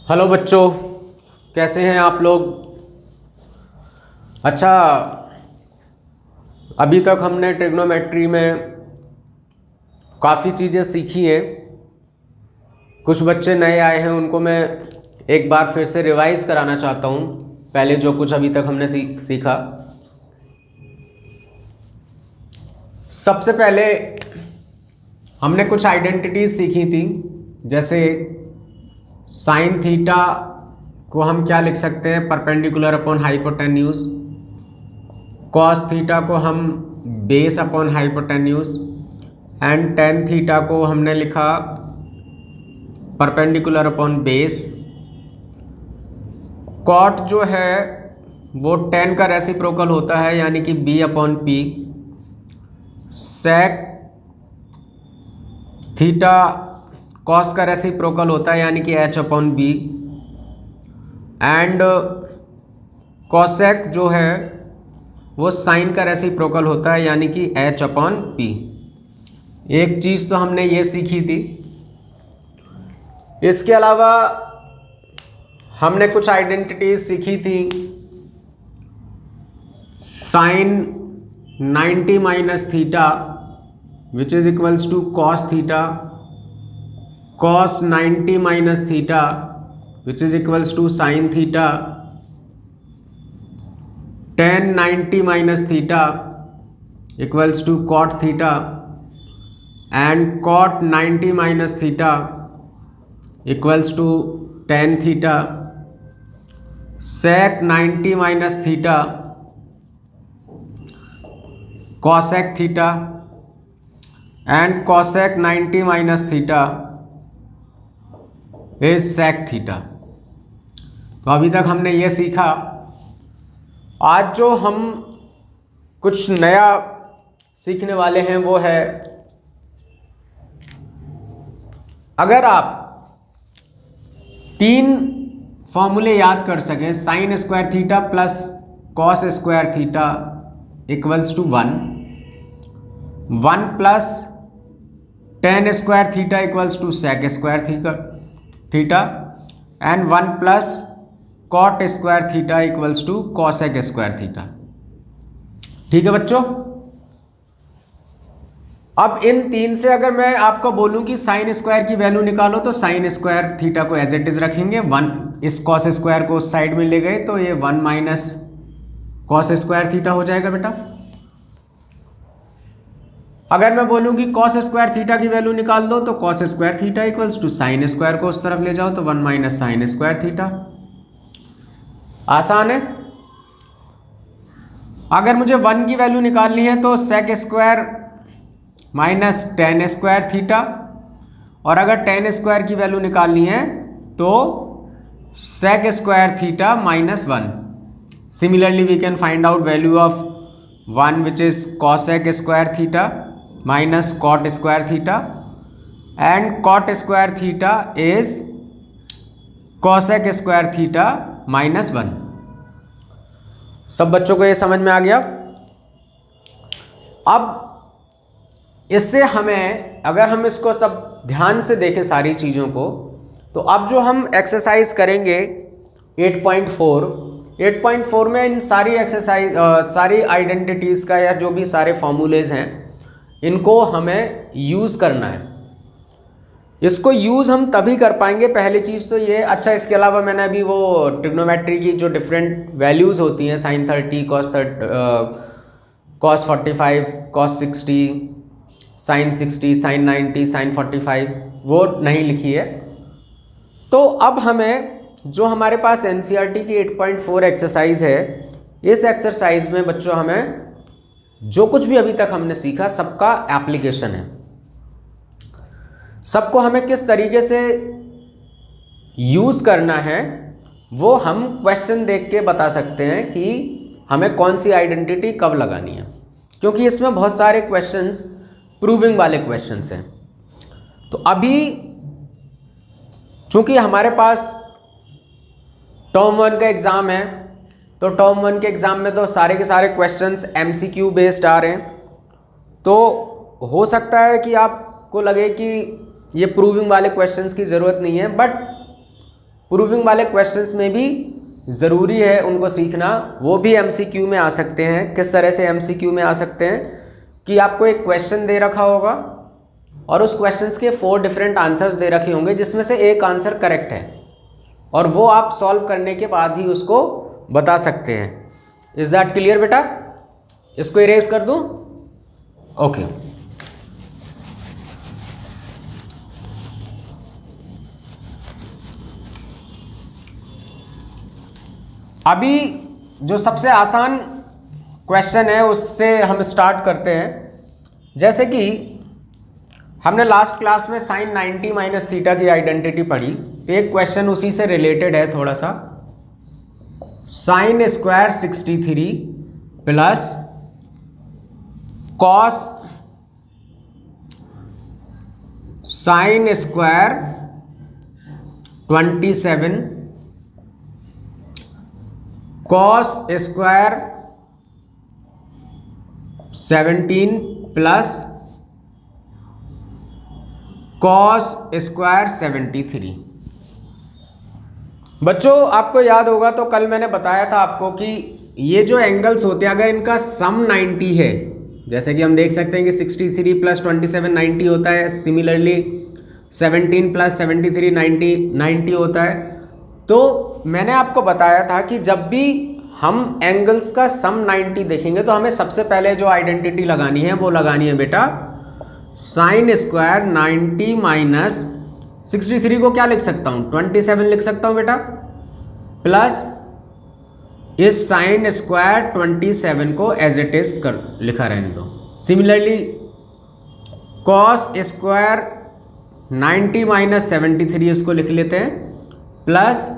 Hello बच्चों, कैसे हैं आप लोग। अच्छा, अभी तक हमने ट्रिग्नोमेट्री में काफ़ी चीज़ें सीखी हैं। कुछ बच्चे नए आए हैं, उनको मैं एक बार फिर से रिवाइज़ कराना चाहता हूँ पहले जो कुछ अभी तक हमने सीखा। सबसे पहले हमने कुछ आइडेंटिटीज सीखी थी, जैसे साइन थीटा को हम क्या लिख सकते हैं, perpendicular upon hypotenuse. Cos theta को हम base upon hypotenuse. And tan theta को हमने लिखा परपेंडिकुलर अपॉन बेस। कॉट जो है वो टेन का रेसिप्रोकल होता है, यानी कि B upon P. Sec theta cos का रेसिप्रोकल होता है, यानी कि H upon B. And cosec जो है वो साइन का रेसिप्रोकल होता है, यानी कि एच अपॉन पी। एक चीज़ तो हमने ये सीखी थी। इसके अलावा हमने कुछ आइडेंटिटीज सीखी थी। Sine 90 minus theta which is equals to cos theta, cos 90 minus theta which is equals to sine theta, tan 90 minus theta equals to cot theta, and cot 90 minus theta equals to tan theta, sec 90 minus theta cosec theta, and cosec 90 minus theta is sec theta. तो अभी तक हमने ये सीखा। आज जो हम कुछ नया सीखने वाले हैं वो है, अगर आप तीन फॉर्मूले याद कर सकें, sine square theta plus cos square theta equals to 1 plus tan square theta equals to sec square theta, and 1 plus cot square theta equals to cosec square theta. ठीक है बच्चों। अब इन तीन से अगर मैं आपको बोलूं कि साइन स्क्वायर की वैल्यू निकालो, तो साइन स्क्वायर थीटा को एज इट इज रखेंगे, 1 इस कॉस स्क्वायर को उस साइड में ले गए तो ये 1 माइनस कॉस स्क्वायर थीटा हो जाएगा बेटा। अगर मैं बोलूं कि कॉस स्क्वायर थीटा की वैल्यू निकाल दो, तो cos square theta equals to sine square को उस तरफ ले जाओ तो 1 माइनस साइन स्क्वायर थीटा। आसान है। अगर मुझे 1 की वैल्यू निकालनी है तो sec square minus tan square theta, और अगर टेन स्क्वायर की वैल्यू निकालनी है तो sec square theta minus 1। Similarly we can find out value of 1 which is cosec square theta minus cot square theta, and cot square theta is cosec square theta minus 1। सब बच्चों को ये समझ में आ गया। अब इससे हमें, अगर हम इसको सब ध्यान से देखें सारी चीज़ों को, तो अब जो हम एक्सरसाइज करेंगे 8.4 में इन सारी एक्सरसाइज सारी आइडेंटिटीज़ का या जो भी सारे फॉर्मूलेज हैं इनको हमें यूज़ करना है। इसको यूज़ हम तभी कर पाएंगे, पहली चीज़ तो ये। अच्छा, इसके अलावा मैंने अभी वो ट्रिग्नोमेट्री की जो डिफरेंट वैल्यूज़ होती हैं, sine 30 cos 45 cos 60 sine 60 sine 90 sine 45, वो नहीं लिखी है। तो अब हमें जो हमारे पास एनसीईआरटी की 8.4 एक्सरसाइज है, इस एक्सरसाइज में बच्चों हमें जो कुछ भी अभी तक हमने सीखा सबका एप्लीकेशन है। सबको हमें किस तरीके से यूज़ करना है वो हम क्वेश्चन देख के बता सकते हैं कि हमें कौन सी आइडेंटिटी कब लगानी है, क्योंकि इसमें बहुत सारे क्वेश्चंस प्रूविंग वाले क्वेश्चंस हैं। तो अभी चूंकि हमारे पास टर्म 1 का एग्ज़ाम है, तो टर्म 1 के एग्ज़ाम में तो सारे के सारे क्वेश्चंस एमसीक्यू बेस्ड आ रहे हैं। तो हो सकता है कि आपको लगे कि ये प्रूविंग वाले क्वेश्चंस की ज़रूरत नहीं है, बट प्रूविंग वाले क्वेश्चंस में भी ज़रूरी है उनको सीखना। वो भी एमसीक्यू में आ सकते हैं। किस तरह से एमसीक्यू में आ सकते हैं कि आपको एक क्वेश्चन दे रखा होगा और उस क्वेश्चंस के 4 डिफरेंट आंसर्स दे रखे होंगे, जिसमें से एक आंसर करेक्ट है और वो आप सॉल्व करने के बाद ही उसको बता सकते हैं। इज दैट क्लियर बेटा? इसको इरेज कर दूं? ओके। अभी जो सबसे आसान क्वेश्चन है उससे हम स्टार्ट करते हैं। जैसे कि हमने लास्ट क्लास में साइन 90 माइनस थीटा की आइडेंटिटी पढ़ी, तो एक क्वेश्चन उसी से रिलेटेड है थोड़ा सा। Sine square 63 plus cos sine square 27 cos square 17 plus cos square 73। बच्चों आपको याद होगा तो कल मैंने बताया था आपको कि ये जो एंगल्स होते हैं अगर इनका सम 90 है, जैसे कि हम देख सकते हैं कि 63 प्लस 27 90 होता है, सिमिलरली 17 प्लस 73 90 होता है। तो मैंने आपको बताया था कि जब भी हम एंगल्स का सम 90 देखेंगे तो हमें सबसे पहले जो आइडेंटिटी लगानी है वो लगानी है बेटा साइन स्क्वायर 90 माइनस 63 को क्या लिख सकता हूँ 27 लिख सकता हूँ बेटा, प्लस इस साइन स्क्वायर 27 को एज इट इज कर लिखा रहने दो। सिमिलरली कॉस स्क्वायर 90 माइनस 73 इसको लिख लेते हैं, plus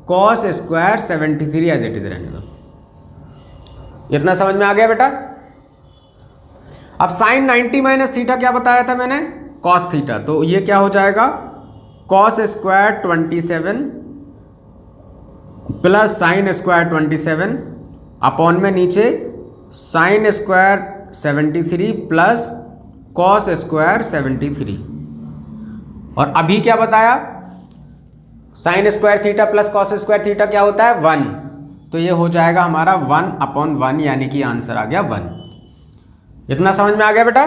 cos square 73 as it is रहने दो। इतना समझ में आ गया बेटा? अब साइन 90 माइनस थीटा क्या बताया था मैंने? Cos theta. तो ये क्या हो जाएगा cos square 27 plus sine square 27 upon में नीचे sine square 73 plus cos square 73। और अभी क्या बताया? Sign square theta plus cos square theta क्या होता है 1। तो ये हो जाएगा हमारा 1/1 यानी कि आंसर आ गया 1। इतना समझ में आ गया बेटा?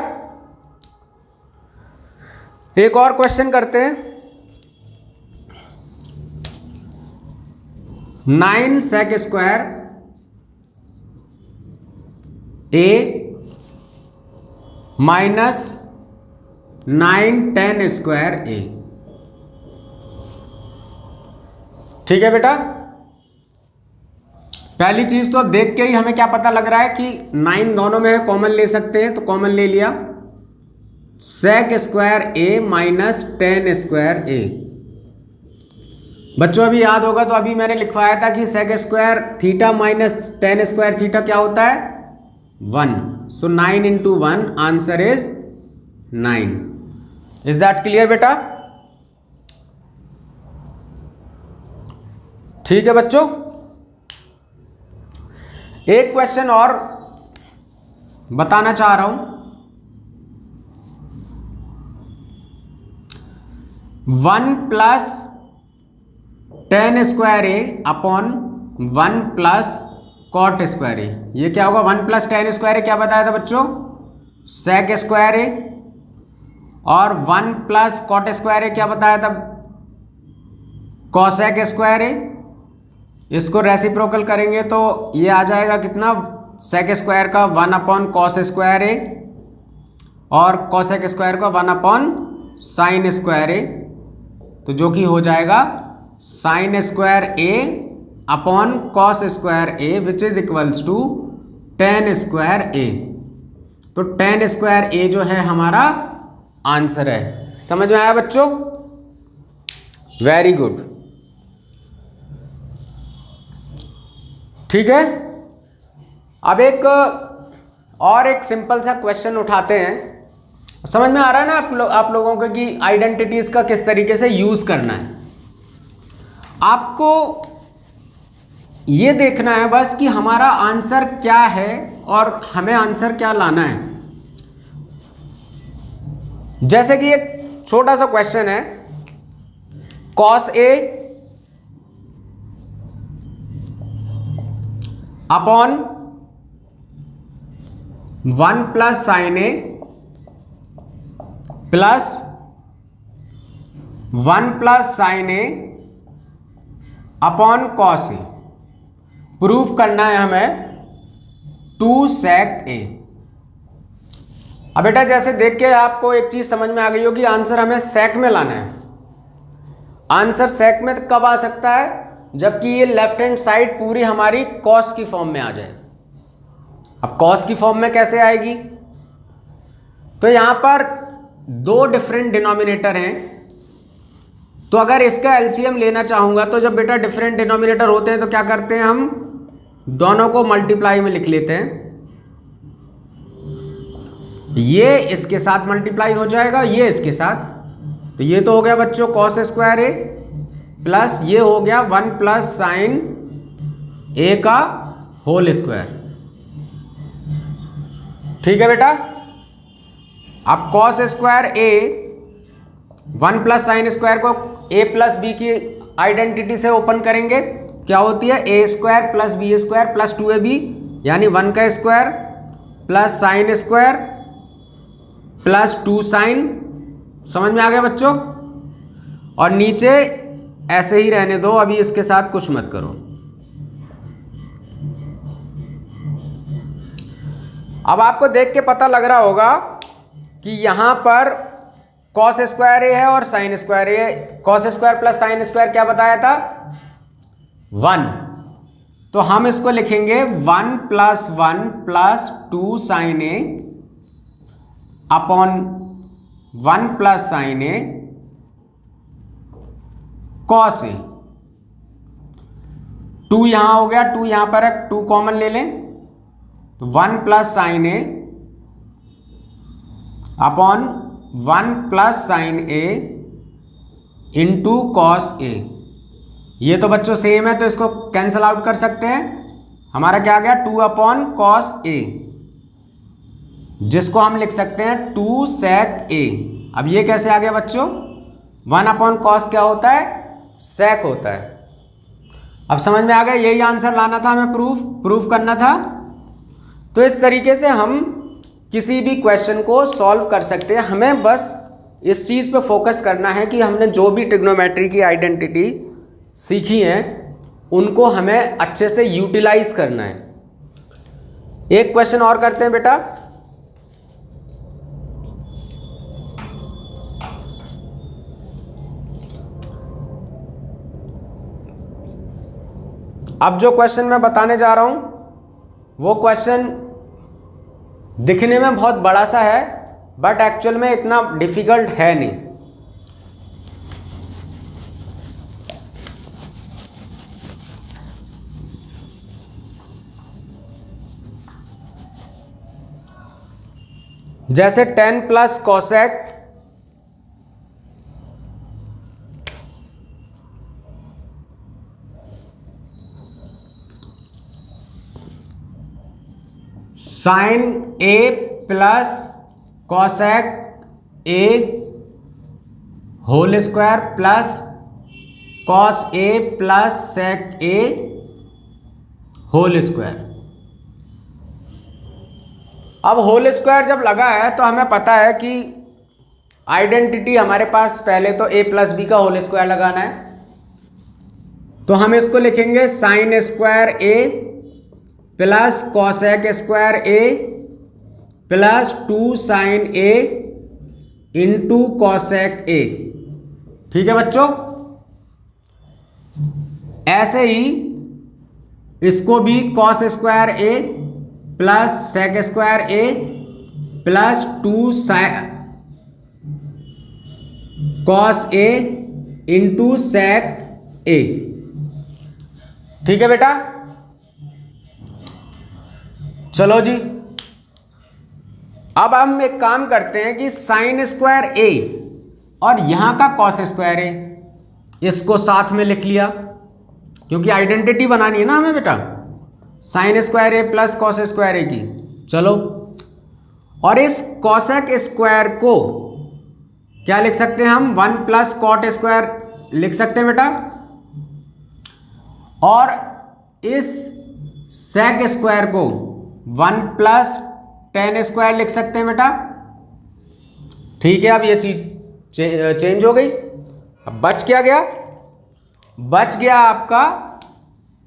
एक और क्वेश्चन करते हैं। 9 sec square a minus 9 10 square a। ठीक है बेटा? पहली चीज तो देख के ही हमें क्या पता लग रहा है कि 9 दोनों में है, कॉमन ले सकते हैं, तो कॉमन ले लिया। Sec square a minus 10 square a। बच्चों अभी याद होगा तो अभी मैंने लिखवाया था कि sec square theta minus 10 square theta क्या होता है 1। So 9 into 1 answer is 9। Is that clear बेटा? ठीक है बच्चों, एक क्वेश्चन और बताना चाह रहा हूं। 1 plus 10 square A upon 1 plus cot square ए। ये क्या होगा 1 प्लस 10 स्क्वायर ए क्या बताया था बच्चों? सेक स्क्वायर ए। और 1 प्लस कॉट स्क्वायर ए क्या बताया था? कॉसेक स्क्वायर ए। इसको रेसिप्रोकल करेंगे तो ये आ जाएगा कितना? सेक स्क्वायर का 1 अपॉन कॉस स्क्वायर ए और कॉसेक स्क्वायर का 1 अपॉन साइन स्क्वायर ए। तो जो कि हो जाएगा sine square A upon cos square A which is equals to 10 square A. तो 10 स्क्वायर ए जो है हमारा आंसर है। समझ में आया बच्चों? Very good. ठीक है, अब एक सिंपल सा क्वेश्चन उठाते हैं। समझ में आ रहा है ना आप लोगों को कि आइडेंटिटीज का किस तरीके से यूज करना है। आपको ये देखना है बस कि हमारा आंसर क्या है और हमें आंसर क्या लाना है। जैसे कि एक छोटा सा क्वेश्चन है, cos A upon 1 plus sine A plus 1 plus sine A upon cos A proof करना है हमें 2 sec ए। अब बेटा जैसे देख के आपको एक चीज समझ में आ गई होगी, आंसर हमें सेक में लाना है। आंसर सेक में कब आ सकता है, जबकि ये लेफ्ट हैंड साइड पूरी हमारी कॉस की फॉर्म में आ जाए। अब कॉस की फॉर्म में कैसे आएगी, तो यहां पर 2 डिफरेंट डिनोमिनेटर हैं, तो अगर इसका एलसीएम लेना चाहूंगा तो जब बेटा डिफरेंट डिनोमिनेटर होते हैं तो क्या करते हैं, हम दोनों को मल्टीप्लाई में लिख लेते हैं। ये इसके साथ मल्टीप्लाई हो जाएगा, ये इसके साथ, तो ये तो हो गया बच्चों कॉस स्क्वायर ए प्लस ये हो गया 1 प्लस साइन ए का होल स्क्वायर। ठीक है बेटा। अब cos square A 1 plus sine square को ए प्लस बी की आइडेंटिटी से ओपन करेंगे, क्या होती है A square plus B square plus 2ab, यानी 1 का square plus sine square plus 2 sine. समझ में आ गया बच्चों। और नीचे ऐसे ही रहने दो, अभी इसके साथ कुछ मत करो। अब आपको देख के पता लग रहा होगा कि यहां पर कॉस स्क्वायर ए है और sine square A. Cos square plus sine square क्या बताया था, 1, तो हम इसको लिखेंगे 1 plus 1 plus 2 sine A upon 1 plus sine A cos A. 2 यहां हो गया, 2 यहां पर है, 2 कॉमन ले लें, तो 1 plus sine A upon 1 plus sine A into cos A. ये तो बच्चों सेम है, तो इसको कैंसल आउट कर सकते हैं। हमारा क्या आ गया 2 अपॉन कॉस ए, जिसको हम लिख सकते हैं 2 sec ए। अब ये कैसे आ गया बच्चों, 1 अपॉन कॉस क्या होता है, sec होता है। अब समझ में आ गया, यही आंसर लाना था हमें, प्रूफ करना था। तो इस तरीके से हम किसी भी क्वेश्चन को सॉल्व कर सकते हैं। हमें बस इस चीज़ पे फोकस करना है कि हमने जो भी ट्रिग्नोमेट्री की आइडेंटिटी सीखी हैं उनको हमें अच्छे से यूटिलाइज करना है। एक क्वेश्चन और करते हैं बेटा। अब जो क्वेश्चन मैं बताने जा रहा हूं वो क्वेश्चन दिखने में बहुत बड़ा सा है, बट एक्चुअल में इतना डिफिकल्ट है नहीं। जैसे 10 plus cosec sine A plus cosec A whole square plus cos A plus sec A whole square. अब होल स्क्वायर जब लगा है तो हमें पता है कि आइडेंटिटी हमारे पास पहले तो ए प्लस बी का होल स्क्वायर लगाना है, तो हम इसको लिखेंगे sine square A plus cosec square A plus 2 sine A into cosec A. ठीक है बच्चों। ऐसे ही इसको भी cos square A plus sec square A plus 2 cos A into sec A. ठीक है बेटा। चलो जी, अब हम एक काम करते हैं कि साइन स्क्वायर ए और यहां का कॉस स्क्वायर ए इसको साथ में लिख लिया, क्योंकि आइडेंटिटी बनानी है ना हमें बेटा, sign square A plus cos square ए की। चलो, और इस कॉसेक स्क्वायर को क्या लिख सकते हैं हम, 1 प्लस कॉट स्क्वायर लिख सकते हैं बेटा, और इस सेक स्क्वायर को 1 प्लस टेन स्क्वायर लिख सकते हैं बेटा। ठीक है, अब ये चीज चेंज हो गई। अब बच क्या गया, बच गया आपका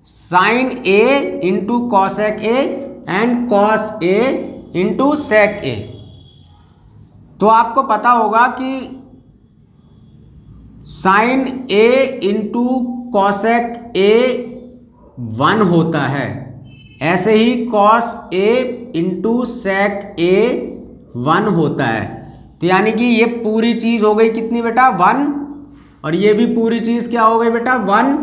sine A into cosec A and cos A into sec A. तो आपको पता होगा कि sine A into cosec A 1 होता है, ऐसे ही कॉस ए इंटू सेक ए 1 होता है। तो यानी कि ये पूरी चीज हो गई कितनी बेटा, 1, और ये भी पूरी चीज क्या हो गई बेटा, 1।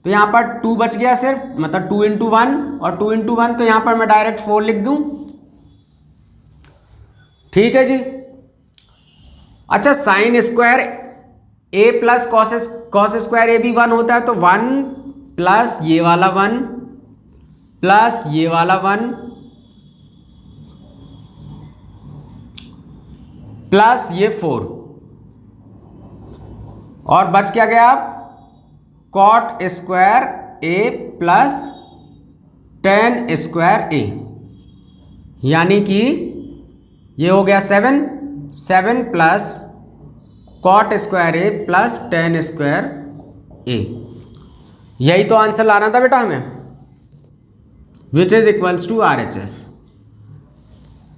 तो यहाँ पर 2 बच गया सिर्फ, मतलब 2 इंटू 1 और 2 इंटू 1, तो यहाँ पर मैं डायरेक्ट 4 लिख दूं। ठीक है जी। अच्छा, sign square A plus cos square ए भी 1 होता है, तो 1 प्लस ये वाला 1 प्लस ये वाला 1 प्लस ये 4, और बच क्या गया अब, cot square A plus tan square A, यानी कि ये हो गया 7 plus cot square A plus tan square A. यही तो आंसर लाना था बेटा हमें, which is equals to RHS।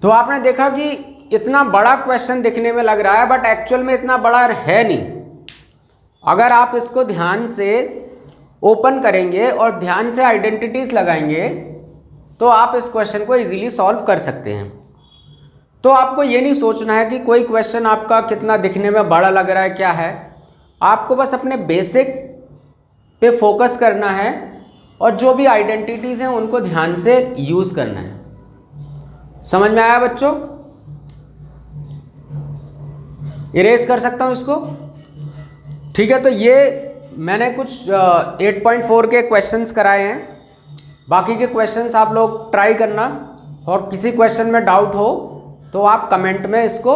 तो आपने देखा कि इतना बड़ा क्वेश्चन दिखने में लग रहा है, बट एक्चुअल में इतना बड़ा है नहीं। अगर आप इसको ध्यान से ओपन करेंगे और ध्यान से आइडेंटिटीज लगाएंगे तो आप इस क्वेश्चन को इजीली सॉल्व कर सकते हैं। तो आपको ये नहीं सोचना है कि कोई क्वेश्चन आपका कितना दिखने में बड़ा लग रहा है, क्या है। आपको बस अपने बेसिक पे फोकस करना है और जो भी आइडेंटिटीज हैं उनको ध्यान से यूज करना है। समझ में आया बच्चों? इरेज कर सकता हूं इसको। ठीक है, तो ये मैंने कुछ 8.4 के क्वेश्चंस कराए हैं। बाकी के क्वेश्चंस आप लोग ट्राई करना, और किसी क्वेश्चन में डाउट हो तो आप कमेंट में इसको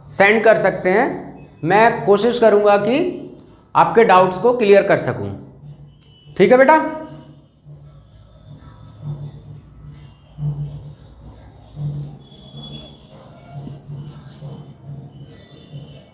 सेंड कर सकते हैं। मैं कोशिश करूंगा कि आपके डाउट्स को क्लियर कर सकूं। ठीक है बेटा।